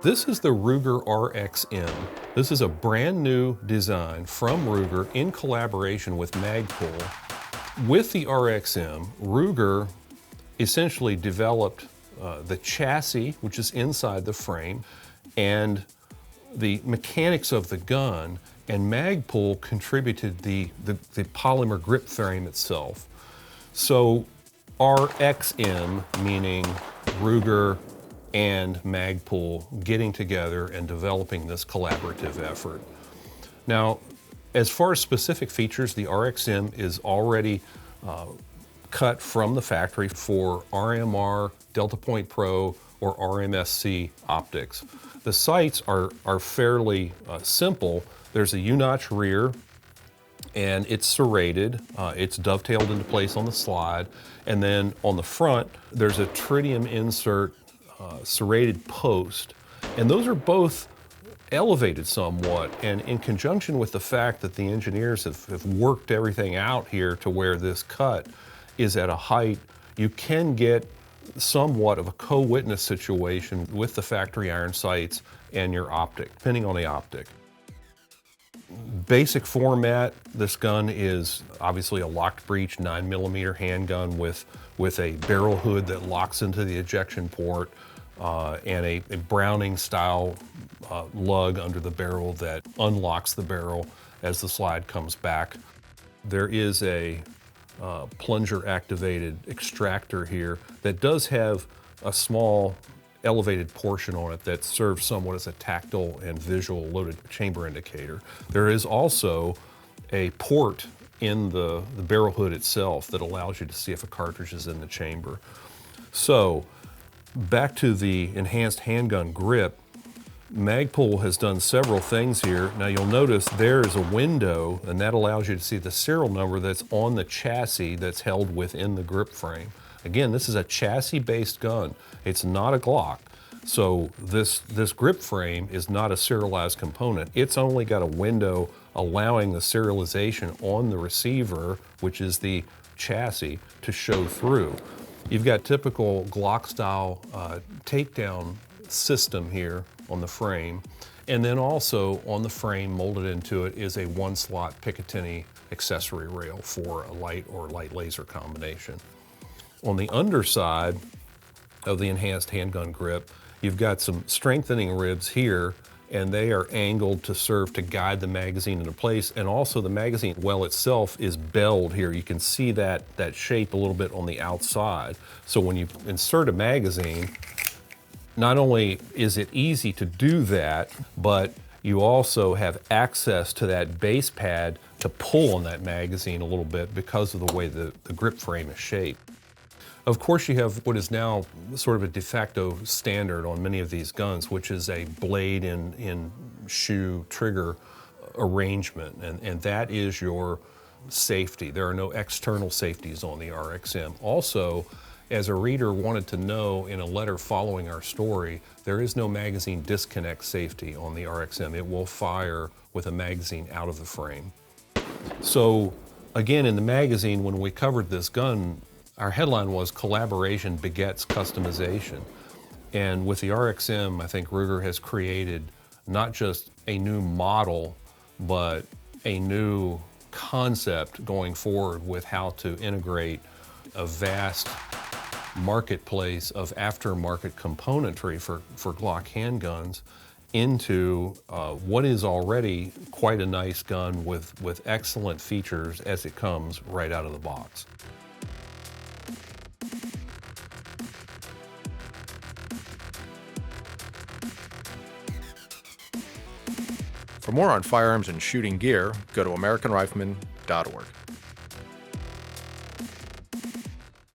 This is the Ruger RXM. This is a brand new design from Ruger in collaboration with Magpul. With the RXM, Ruger essentially developed the chassis, which is inside the frame, and the mechanics of the gun, and Magpul contributed the polymer grip frame itself. So RXM, meaning Ruger and Magpul getting together and developing this collaborative effort. Now, as far as specific features, the RXM is already cut from the factory for RMR, Delta Point Pro, or RMSC optics. The sights are fairly simple. There's a U-notch rear, and it's serrated. It's dovetailed into place on the slide. And then on the front, there's a tritium insert serrated post. And those are both elevated somewhat. And in conjunction with the fact that the engineers have worked everything out here to where this cut is at a height, you can get somewhat of a co-witness situation with the factory iron sights and your optic, depending on the optic. Basic format, this gun is obviously a locked breech 9mm handgun with a barrel hood that locks into the ejection port and a Browning style lug under the barrel that unlocks the barrel as the slide comes back. There is a plunger activated extractor here that does have a small elevated portion on it that serves somewhat as a tactile and visual loaded chamber indicator. There is also a port in the barrel hood itself that allows you to see if a cartridge is in the chamber. So back to the enhanced handgun grip, Magpul has done several things here. Now you'll notice there is a window, and that allows you to see the serial number that's on the chassis that's held within the grip frame. Again, this is a chassis-based gun. It's not a Glock. So this grip frame is not a serialized component. It's only got a window allowing the serialization on the receiver, which is the chassis, to show through. You've got typical Glock-style takedown system here on the frame. And then also on the frame molded into it is a one-slot Picatinny accessory rail for a light or light laser combination. On the underside of the enhanced handgun grip, you've got some strengthening ribs here, and they are angled to serve to guide the magazine into place. And also the magazine well itself is belled here. You can see that shape a little bit on the outside. So when you insert a magazine, not only is it easy to do that, but you also have access to that base pad to pull on that magazine a little bit because of the way the grip frame is shaped. Of course, you have what is now sort of a de facto standard on many of these guns, which is a blade in shoe trigger arrangement, and that is your safety. There are no external safeties on the RXM. Also, as a reader wanted to know in a letter following our story, there is no magazine disconnect safety on the RXM. It will fire with a magazine out of the frame. So again, in the magazine, when we covered this gun, our headline was "Collaboration begets customization." And with the RXM, I think Ruger has created not just a new model, but a new concept going forward with how to integrate a vast marketplace of aftermarket componentry for Glock handguns into what is already quite a nice gun with excellent features as it comes right out of the box. For more on firearms and shooting gear, go to AmericanRifleman.org.